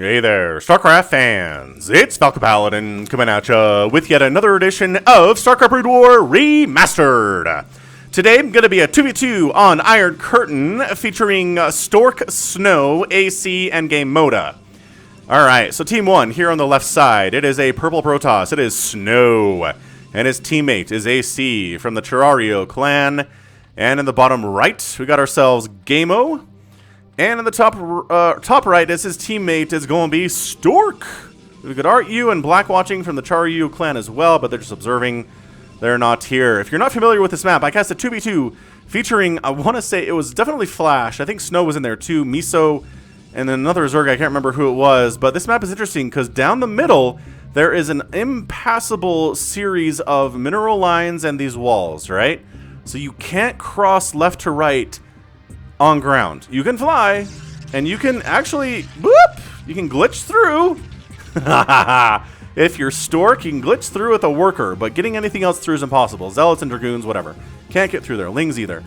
Hey there, StarCraft fans! It's Falcon Paladin coming at ya with yet another edition of StarCraft Brood War Remastered. Today I'm going to be a 2v2 on Iron Curtain featuring Stork, Snow, AC, and Game Moda. Alright, so Team 1 here on the left side, it is a purple Protoss, it is Snow, and his teammate is AC from the Terrario clan. And in the bottom right, we got ourselves ggaemo. And in the top right, as his teammate is going to be Stork. We've got RU and Black watching from the Charu clan as well, but they're just observing. They're not here. If you're not familiar with this map, I cast a 2v2 featuring, I want to say it was definitely Flash. I think Snow was in there too, Miso, and then another Zerg. I can't remember who it was, but this map is interesting because down the middle, there is an impassable series of mineral lines and these walls, right? So you can't cross left to right on ground. You can fly, and you can actually, whoop, you can glitch through. If you're Stork, you can glitch through with a worker, but getting anything else through is impossible. Zealots and Dragoons, whatever. Can't get through there. Lings either.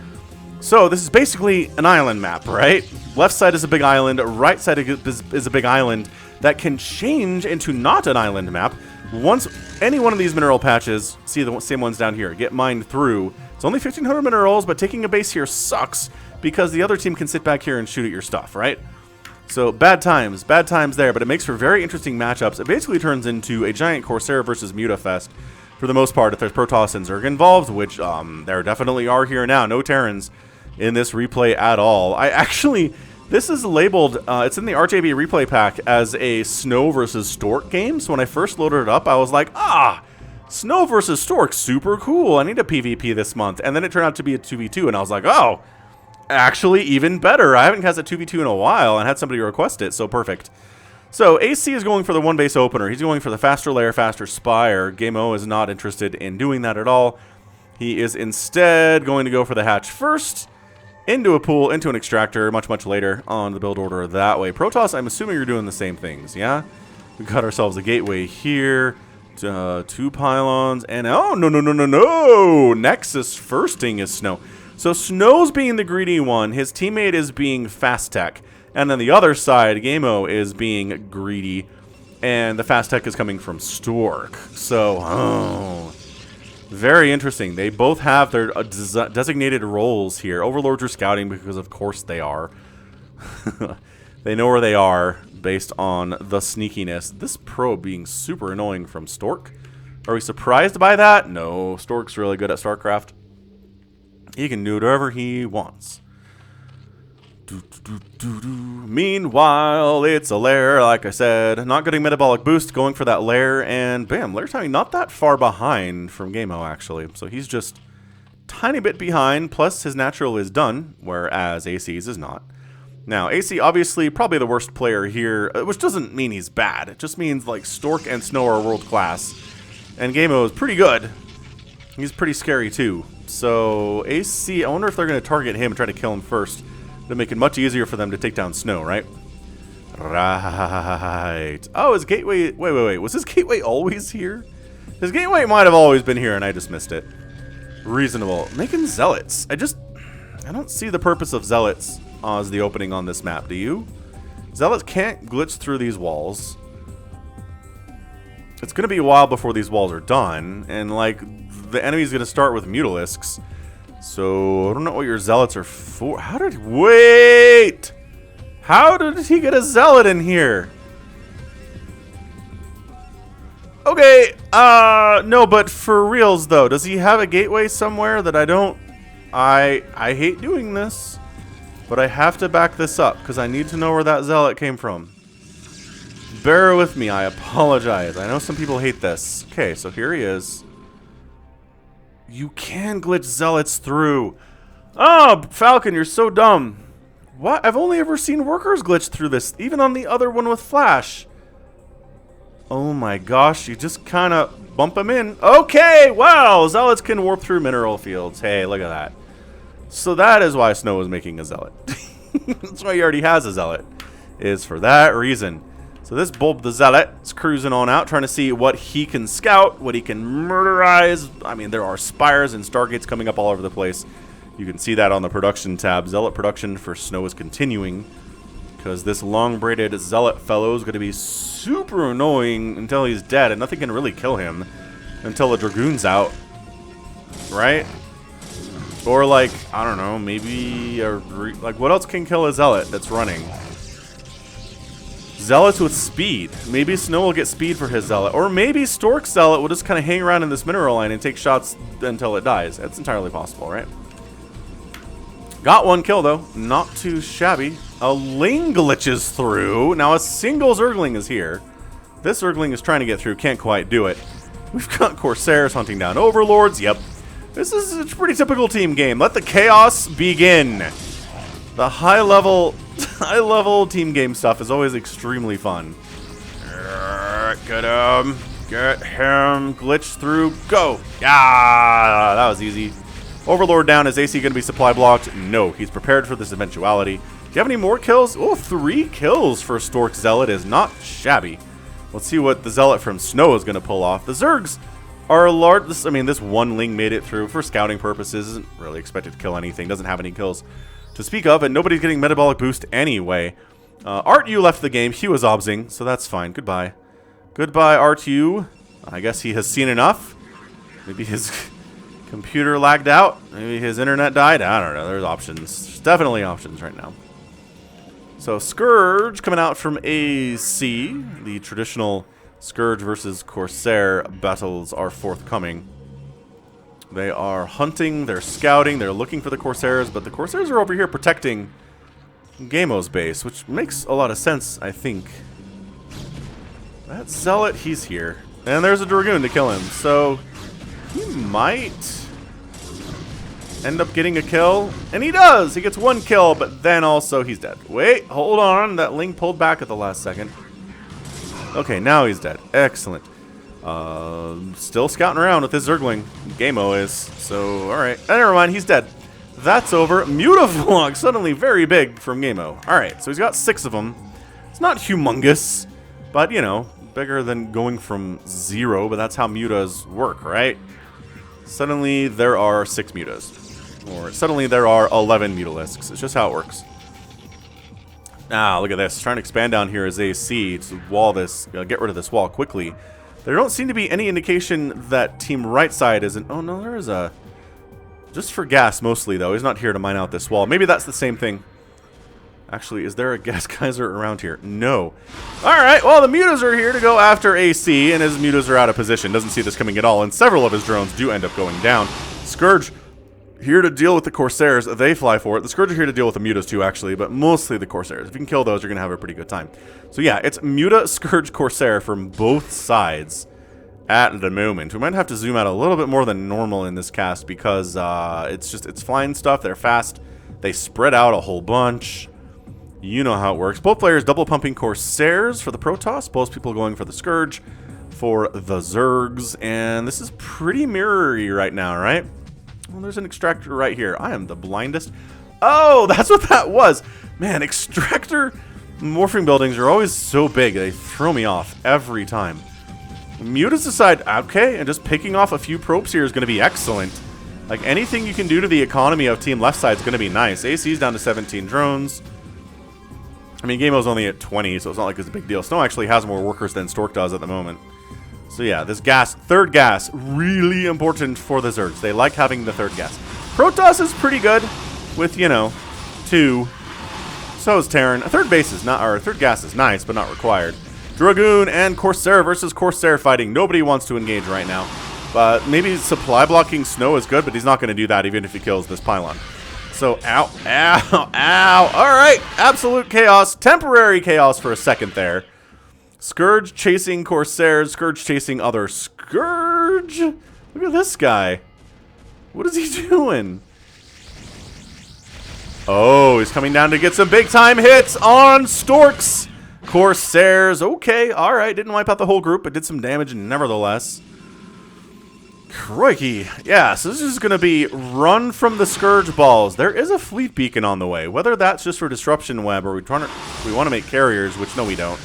So this is basically an island map, right? Left side is a big island, right side is a big island that can change into not an island map once any one of these mineral patches, see the same ones down here, get mined through. It's only 1,500 minerals, but taking a base here sucks because the other team can sit back here and shoot at your stuff, right? So bad times there, but it makes for very interesting matchups. It basically turns into a giant Corsair versus Mutafest for the most part if there's Protoss and Zerg involved, which there definitely are here now. No Terrans in this replay at all. This is labeled, it's in the RJB replay pack as a Snow versus Stork game. So when I first loaded it up, I was like, Snow versus Stork, super cool. I need a PvP this month. And then it turned out to be a 2v2, and I was like, oh, actually even better. I haven't cast a 2v2 in a while and had somebody request it, so perfect. So AC is going for the one base opener. He's going for the faster lair, faster spire. ggaemo is not interested in doing that at all. He is instead going to go for the hatch first, into a pool, into an extractor, much later on the build order that way. Protoss, I'm assuming you're doing the same things, yeah? We got ourselves a gateway here, 2 pylons, and oh, no! Nexus firsting is Snow. So Snow's being the greedy one, his teammate is being fast tech, and then the other side, ggaemo, is being greedy, and the fast tech is coming from Stork. So, very interesting. They both have their designated roles here. Overlords are scouting because of course they are. They know where they are based on the sneakiness. This probe being super annoying from Stork. Are we surprised by that? No, Stork's really good at StarCraft. He can do whatever he wants. Meanwhile, it's a lair, like I said. Not getting metabolic boost, going for that lair, and bam, lair timing not that far behind from ggaemo, actually. So he's just tiny bit behind, plus his natural is done, whereas AC's is not. Now, AC, obviously, probably the worst player here, which doesn't mean he's bad. It just means, like, Stork and Snow are world class, and ggaemo is pretty good. He's pretty scary, too. So, AC, I wonder if they're going to target him and try to kill him first. To make it much easier for them to take down Snow, right? Right. Oh, his gateway... Wait. Was his gateway always here? His gateway might have always been here and I just missed it. Reasonable. Making zealots. I don't see the purpose of zealots as the opening on this map. Do you? Zealots can't glitch through these walls. It's going to be a while before these walls are done. And, like, the enemy's going to start with Mutalisks. So, I don't know what your zealots are for. Wait! How did he get a zealot in here? Okay, no, but for reals, though, does he have a gateway somewhere that I don't... I hate doing this, but I have to back this up, because I need to know where that zealot came from. Bear with me, I apologize. I know some people hate this. Okay, so here he is. You can glitch zealots through. Oh, Falcon, you're so dumb. What? I've only ever seen workers glitch through this, even on the other one with Flash. Oh my gosh, you just kind of bump them in. Okay, wow, zealots can warp through mineral fields. Hey, look at that. So that is why Snow is making a zealot. That's why he already has a zealot, is for that reason. So this Bulb the Zealot is cruising on out, trying to see what he can scout, what he can murderize. I mean, there are spires and stargates coming up all over the place. You can see that on the production tab. Zealot production for Snow is continuing. Because this long-braided zealot fellow is going to be super annoying until he's dead, and nothing can really kill him until the dragoon's out, right? Or like, I don't know, maybe like what else can kill a zealot that's running? Zealots with speed. Maybe Snow will get speed for his zealot, or maybe Stork's zealot will just kind of hang around in this mineral line and take shots until it dies. That's entirely possible, right? Got one kill though, not too shabby. A Ling glitches through. Now a single Zergling is here. This Zergling is trying to get through, can't quite do it. We've got Corsairs hunting down Overlords. Yep. This is a pretty typical team game. Let the chaos begin. The high level team game stuff is always extremely fun. Get him. Get him. Glitch through. Go. Yeah, that was easy. Overlord down. Is AC going to be supply blocked? No. He's prepared for this eventuality. Do you have any more kills? Oh, 3 kills for Stork Zealot is not shabby. Let's see what the Zealot from Snow is going to pull off. The Zergs are large. This one Ling made it through for scouting purposes. Isn't really expected to kill anything. Doesn't have any kills to speak of, and nobody's getting metabolic boost anyway. Art-U left the game. Hugh is obsing, so that's fine. Goodbye. Goodbye, Art-U. I guess he has seen enough. Maybe his computer lagged out. Maybe his internet died. I don't know. There's options. There's definitely options right now. So Scourge coming out from AC. The traditional Scourge versus Corsair battles are forthcoming. They are hunting, they're scouting, they're looking for the Corsairs, but the Corsairs are over here protecting ggaemo's base, which makes a lot of sense, I think. That Zealot, he's here. And there's a Dragoon to kill him, so he might end up getting a kill. And he does! He gets 1 kill, but then also he's dead. Wait, hold on. That Ling pulled back at the last second. Okay, now he's dead. Excellent. Still scouting around with his Zergling. ggaemo is. So, alright. Never mind, he's dead. That's over. Mutavlog, suddenly very big from ggaemo. Alright, so he's got 6 of them. It's not humongous, but, you know, bigger than going from 0, but that's how mutas work, right? Suddenly there are 6 mutas. Or suddenly there are 11 mutalisks. It's just how it works. Ah, look at this. Trying to expand down here as AC to wall this, get rid of this wall quickly. There don't seem to be any indication that team right side isn't. Oh no, there is a. Just for gas mostly though. He's not here to mine out this wall. Maybe that's the same thing. Actually, is there a gas geyser around here? No. Alright, well the mutas are here to go after AC, and his mutas are out of position. Doesn't see this coming at all, and several of his drones do end up going down. Scourge here to deal with the Corsairs. They fly for it. The Scourge are here to deal with the mutas too, actually, but mostly the Corsairs. If you can kill those, you're going to have a pretty good time. So yeah, it's muta, Scourge, Corsair from both sides at the moment. We might have to zoom out a little bit more than normal in this cast because it's flying stuff. They're fast. They spread out a whole bunch. You know how it works. Both players double pumping Corsairs for the Protoss. Both people going for the Scourge for the Zergs. And this is pretty mirror-y right now, right? Well, there's an extractor right here. I am the blindest. Oh, that's what that was. Man, extractor morphing buildings are always so big. They throw me off every time. Mutas decide, okay, and just picking off a few probes here is going to be excellent. Like, anything you can do to the economy of team left side is going to be nice. AC's down to 17 drones. I mean, ggaemo's only at 20, so it's not like it's a big deal. Snow actually has more workers than Stork does at the moment. So yeah, this gas, third gas, really important for the Zergs. They like having the third gas. Protoss is pretty good with, you know, 2. So is Terran. A third base is not, or a third gas is nice, but not required. Dragoon and Corsair versus Corsair fighting. Nobody wants to engage right now. But maybe supply blocking Snow is good, but he's not going to do that even if he kills this pylon. So, ow, ow, ow. All right, absolute chaos. Temporary chaos for a second there. Scourge chasing Corsairs, Scourge chasing other Scourge. Look at this guy. What is he doing? Oh, he's coming down to get some big time hits on Storks. Corsairs. Okay, all right. Didn't wipe out the whole group, but did some damage nevertheless. Crikey. Yeah, so this is going to be run from the Scourge balls. There is a fleet beacon on the way. Whether that's just for disruption web or we want to make carriers, which no we don't.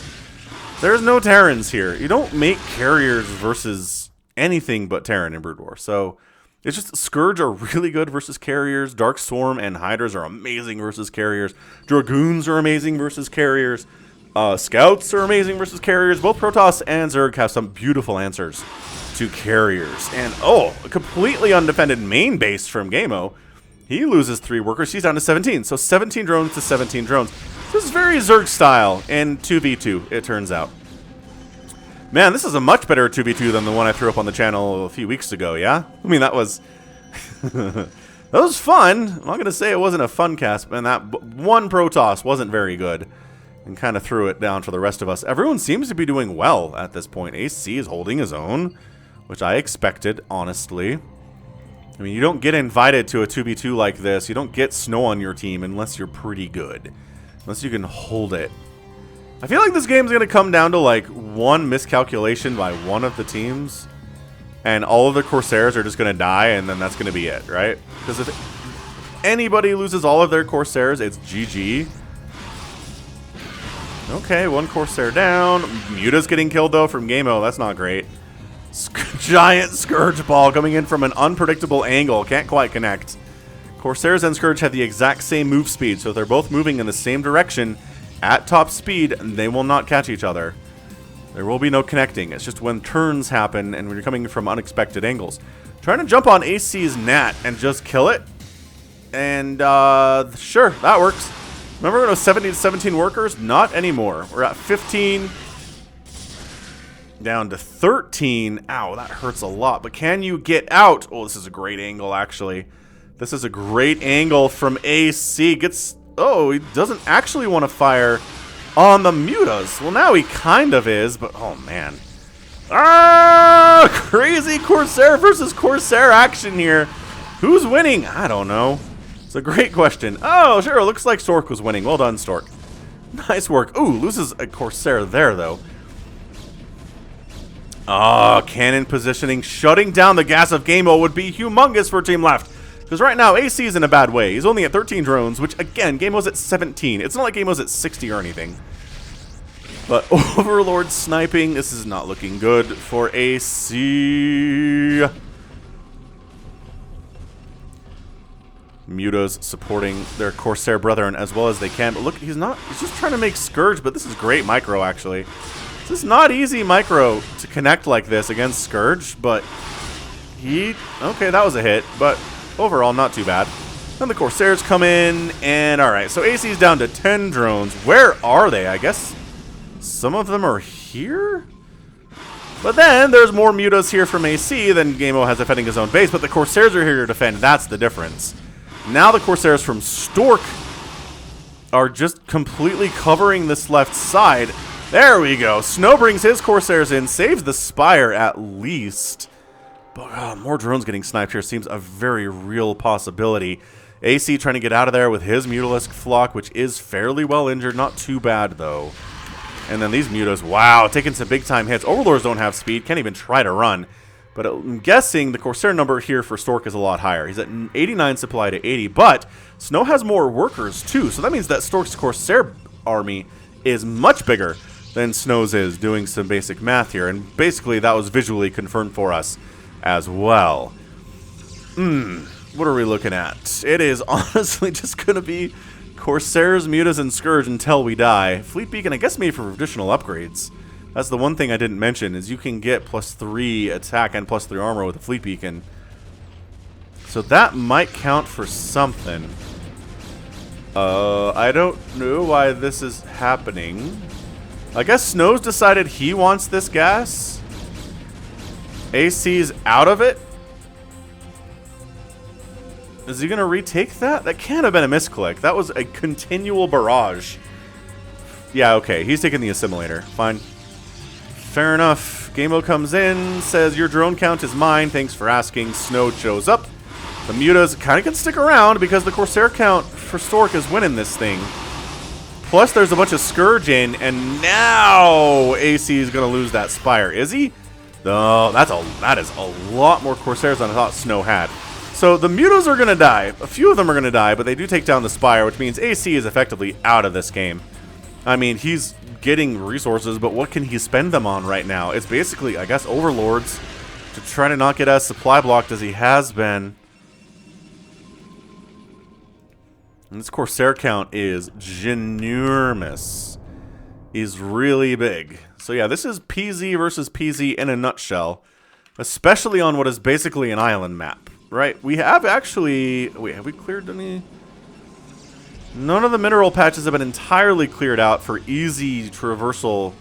There's no Terrans here. You don't make carriers versus anything but Terran in Brood War. So It's just Scourge are really good versus carriers. Dark Storm and Hydras are amazing versus carriers. Dragoons are amazing versus carriers. Scouts are amazing versus carriers. Both Protoss and Zerg have some beautiful answers to carriers. And, oh, a completely undefended main base from ggaemo. He loses 3 workers. He's down to 17. So 17 drones to 17 drones. This is very Zerg style in 2v2, it turns out. Man, this is a much better 2v2 than the one I threw up on the channel a few weeks ago, yeah? I mean, that was... that was fun. I'm not going to say it wasn't a fun cast, man. That one Protoss wasn't very good. And kind of threw it down for the rest of us. Everyone seems to be doing well at this point. AC is holding his own, which I expected, honestly. I mean, you don't get invited to a 2v2 like this. You don't get snow on your team unless you're pretty good. Unless you can hold it. I feel like this game's going to come down to like one miscalculation by one of the teams. And all of the Corsairs are just going to die, and then that's going to be it, right? Because if anybody loses all of their Corsairs, it's GG. Okay, one Corsair down. Muta's getting killed, though, from ggaemo. That's not great. Giant Scourge ball coming in from an unpredictable angle. Can't quite connect. Corsairs and Scourge have the exact same move speed, so if they're both moving in the same direction at top speed, they will not catch each other. There will be no connecting. It's just when turns happen and when you're coming from unexpected angles. Trying to jump on AC's Nat and just kill it. And, sure, that works. Remember when it was 70 to 17 workers? Not anymore. We're at 15. Down to 13. Ow, that hurts a lot. But can you get out? Oh, this is a great angle, actually. This is a great angle from AC. Gets... Oh, he doesn't actually want to fire on the mutas. Well, now he kind of is, but oh, man. Ah! Crazy Corsair versus Corsair action here. Who's winning? I don't know. It's a great question. Oh, sure, it looks like Stork was winning. Well done, Stork. Nice work. Ooh, loses a Corsair there, though. Ah, cannon positioning. Shutting down the gas of ggaemo would be humongous for Team Left. Because right now, AC is in a bad way. He's only at 13 drones, which, again, ggaemo's at 17. It's not like ggaemo's at 60 or anything. But Overlord sniping, this is not looking good for AC. Mutas supporting their Corsair brethren as well as they can. But look, he's just trying to make Scourge, but this is great micro, actually. This is not easy micro to connect like this against Scourge, but okay, that was a hit, but overall, not too bad. Then the Corsairs come in, and alright, so AC's down to 10 drones. Where are they? I guess some of them are here? But then, there's more mutas here from AC than ggaemo has defending his own base, but the Corsairs are here to defend. That's the difference. Now the Corsairs from Stork are just completely covering this left side. There we go. Snow brings his Corsairs in, saves the Spire at least. But more drones getting sniped here seems a very real possibility. AC trying to get out of there with his Mutalisk flock, which is fairly well injured. Not too bad, though. And then these mutas, wow, taking some big-time hits. Overlords don't have speed, can't even try to run. But I'm guessing the Corsair number here for Stork is a lot higher. He's at 89 supply to 80, but Snow has more workers, too. So that means that Stork's Corsair army is much bigger than Snow's is, doing some basic math here. And basically, that was visually confirmed for us as well. What are we looking at? It is honestly just going to be Corsairs, Mutas, and Scourge until we die. Fleet Beacon, I guess, made for additional upgrades. That's the one thing I didn't mention, is you can get +3 attack and +3 armor with a Fleet Beacon. So that might count for something. I don't know why this is happening. I guess Snow's decided he wants this gas. AC's out of it. Is he going to retake that? That can't have been a misclick. That was a continual barrage. Yeah, okay. He's taking the assimilator. Fine. Fair enough. ggaemo comes in, says, your drone count is mine. Thanks for asking. Snow shows up. The mutas kind of can stick around because the Corsair count for Stork is winning this thing. Plus, there's a bunch of Scourge in, and now AC is going to lose that Spire. Is he? No, that is a lot more Corsairs than I thought Snow had. So the mutas are going to die. A few of them are going to die, but they do take down the Spire, which means AC is effectively out of this game. I mean, he's getting resources, but what can he spend them on right now? It's basically, I guess, Overlords. to try to not get as supply blocked as he has been. And this Corsair count is ginormous. He's really big. So yeah, this is PZ versus PZ in a nutshell. Especially on what is basically an island map, right? We have actually... Wait, have we cleared any... None of the mineral patches have been entirely cleared out for easy traversal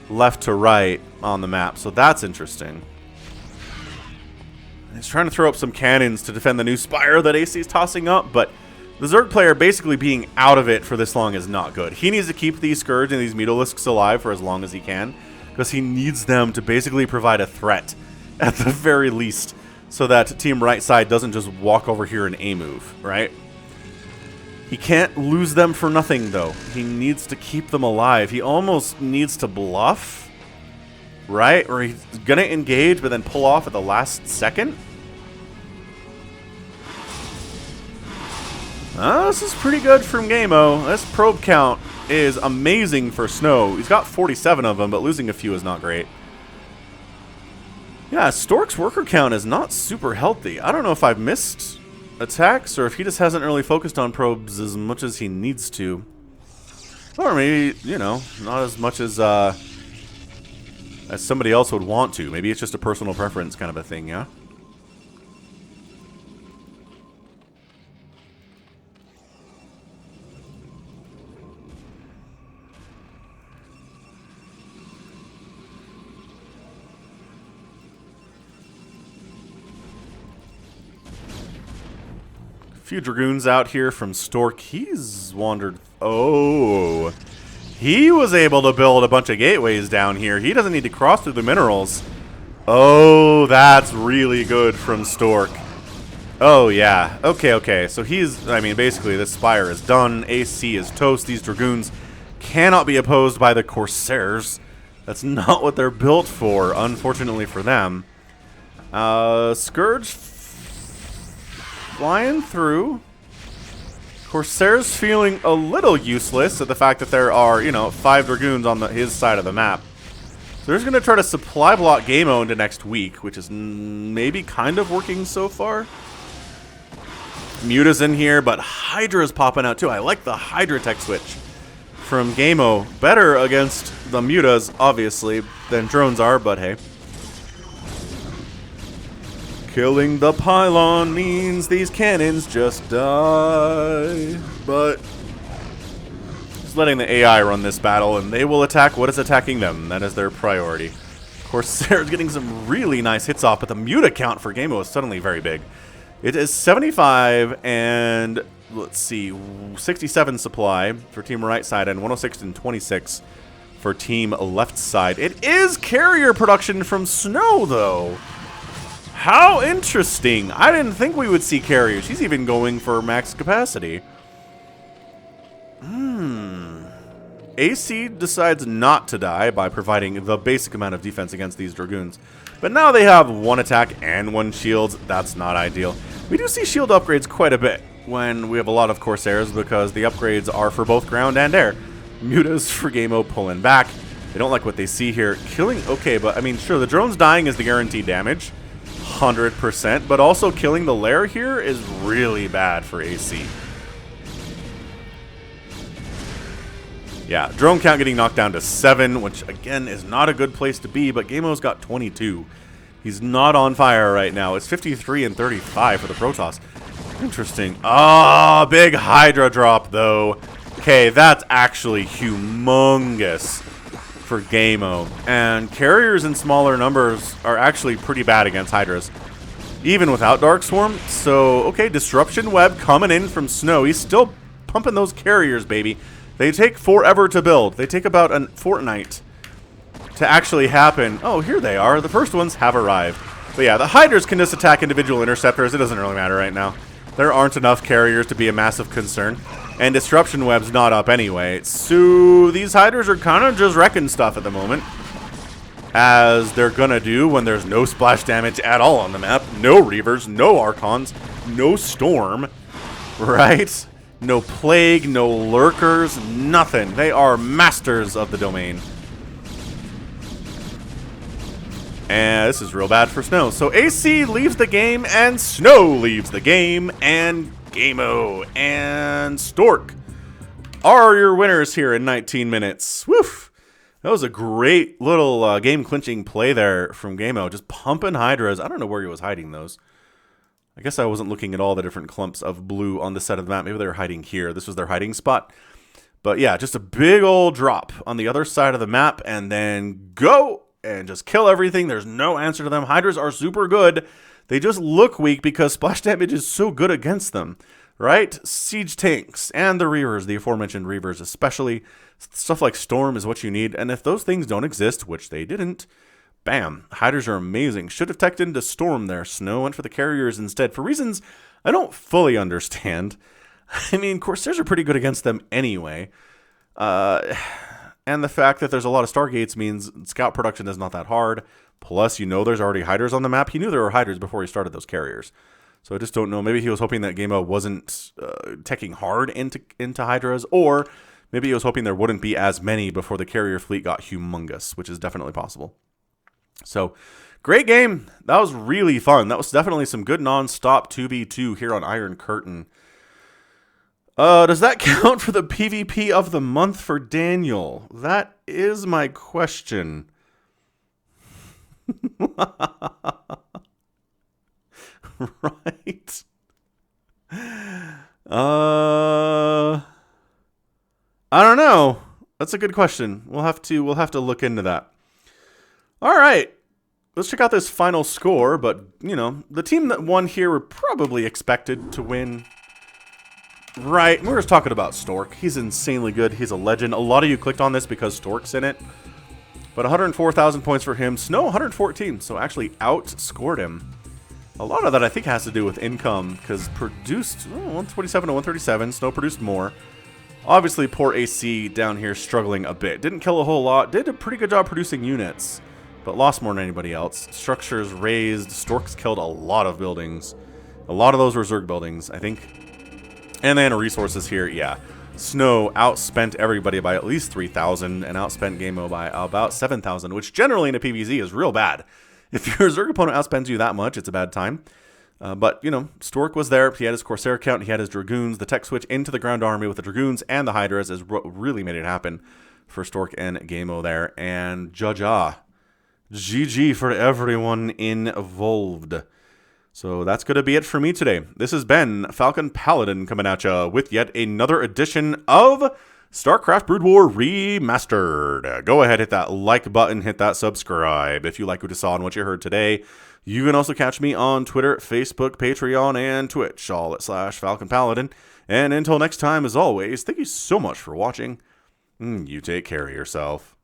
left to right on the map. So that's interesting. He's trying to throw up some cannons to defend the new spire that AC is tossing up, but... The Zerg player basically being out of it for this long is not good. He needs to keep these Scourge and these Mutalisks alive for as long as he can, because he needs them to basically provide a threat, at the very least, so that Team Right Side doesn't just walk over here and A-move, right? He can't lose them for nothing, though. He needs to keep them alive. He almost needs to bluff, right? Or he's going to engage, but then pull off at the last second. This is pretty good from ggaemo. This probe count is amazing for Snow. He's got 47 of them, but losing a few is not great. Yeah, Stork's worker count is not super healthy. I don't know if I've missed attacks or if he just hasn't really focused on probes as much as he needs to. Or maybe, you know, not as much as somebody else would want to. Maybe it's just a personal preference kind of a thing, yeah? Few Dragoons out here from Stork. He's wandered... Oh. He was able to build a bunch of gateways down here. He doesn't need to cross through the minerals. Oh, that's really good from Stork. Oh, yeah. Okay, okay. So he's... I mean, basically, this Spire is done. AC is toast. These Dragoons cannot be opposed by the Corsairs. That's not what they're built for, unfortunately for them. Scourge... flying through. Corsair's feeling a little useless at the fact that there are, you know, 5 Dragoons on his side of the map. So they're just going to try to supply block ggaemo into next week, which is maybe kind of working so far. Muta's in here, but Hydra's popping out too. I like the Hydra tech switch from ggaemo. Better against the Mutas, obviously, than drones are, but hey. Killing the pylon means these cannons just die. But just letting the AI run this battle, and they will attack what is attacking them. That is their priority. Corsair's getting some really nice hits off, but the muta count for ggaemo is suddenly very big. It is 75 and, let's see, 67 supply for Team Right Side and 106 and 26 for Team Left Side. It is carrier production from Snow, though. How interesting. I didn't think we would see carriers. He's even going for max capacity. AC decides not to die by providing the basic amount of defense against these Dragoons. But now they have 1 attack and 1 shield. That's not ideal. We do see shield upgrades quite a bit when we have a lot of Corsairs because the upgrades are for both ground and air. Mutas for ggaemo pulling back. They don't like what they see here. Killing, okay, but I mean, sure, the drones dying is the guaranteed damage. 100%, but also killing the lair here is really bad for AC. Yeah, drone count getting knocked down to 7, which again is not a good place to be, but ggaemo's got 22. He's not on fire right now. It's 53 and 35 for the Protoss. Interesting. Ah, big Hydra drop though. Okay, that's actually humongous for ggaemo, and carriers in smaller numbers are actually pretty bad against Hydras, even without Dark Swarm. So, okay, Disruption Web coming in from Snow. He's still pumping those carriers, baby. They take forever to build. They take about a fortnight to actually happen. Oh, here they are. The first ones have arrived. But yeah, the Hydras can just attack individual interceptors. It doesn't really matter right now. There aren't enough carriers to be a massive concern. And Disruption Web's not up anyway. So these Hydras are kind of just wrecking stuff at the moment. As they're gonna do when there's no splash damage at all on the map. No Reavers, no Archons, no Storm. Right? No Plague, no Lurkers, nothing. They are masters of the domain. And this is real bad for Snow. So AC leaves the game, and Snow leaves the game, and ggaemo and Stork are your winners here in 19 minutes. Woof! That was a great little game-clinching play there from ggaemo. Just pumping Hydras. I don't know where he was hiding those. I guess I wasn't looking at all the different clumps of blue on this side of the map. Maybe they were hiding here. This was their hiding spot. But yeah, just a big old drop on the other side of the map, and then go and just kill everything. There's no answer to them. Hydras are super good. They just look weak because splash damage is so good against them, right? Siege tanks and the Reavers, the aforementioned Reavers especially. Stuff like Storm is what you need. And if those things don't exist, which they didn't, bam, Hydras are amazing. Should have teched into Storm there. Snow went for the carriers instead for reasons I don't fully understand. I mean, Corsairs are pretty good against them anyway. And the fact that there's a lot of Stargates means scout production is not that hard. Plus, you know there's already Hydras on the map. He knew there were Hydras before he started those carriers. So I just don't know. Maybe he was hoping that ggaemo wasn't teching hard into Hydras, or maybe he was hoping there wouldn't be as many before the carrier fleet got humongous, which is definitely possible. So, great game. That was really fun. That was definitely some good non-stop 2v2 here on Iron Curtain. Does that count for the PvP of the month for Daniel? That is my question. Right. I don't know. That's a good question. We'll have to look into that. All right. Let's check out this final score, but you know, the team that won here were probably expected to win. Right, we're just talking about Stork. He's insanely good. He's a legend. A lot of you clicked on this because Stork's in it. But 104,000 points for him. Snow, 114, so actually outscored him. A lot of that, I think, has to do with income, because produced 127 to 137. Snow produced more. Obviously, poor AC down here struggling a bit. Didn't kill a whole lot. Did a pretty good job producing units, but lost more than anybody else. Structures raised. Stork's killed a lot of buildings. A lot of those were Zerg buildings, I think. And then resources here, yeah. Snow outspent everybody by at least 3,000 and outspent ggaemo by about 7,000, which generally in a PvZ is real bad. If your Zerg opponent outspends you that much, it's a bad time. But, you know, Stork was there. He had his Corsair count. He had his Dragoons. The tech switch into the ground army with the Dragoons and the Hydras is what really made it happen for Stork and ggaemo there. And GG for everyone involved. So that's going to be it for me today. This has been Falcon Paladin coming at you with yet another edition of StarCraft Brood War Remastered. Go ahead, hit that like button, hit that subscribe if you like what you saw and what you heard today. You can also catch me on Twitter, Facebook, Patreon, and Twitch, all at /Falcon Paladin. And until next time, as always, thank you so much for watching. You take care of yourself.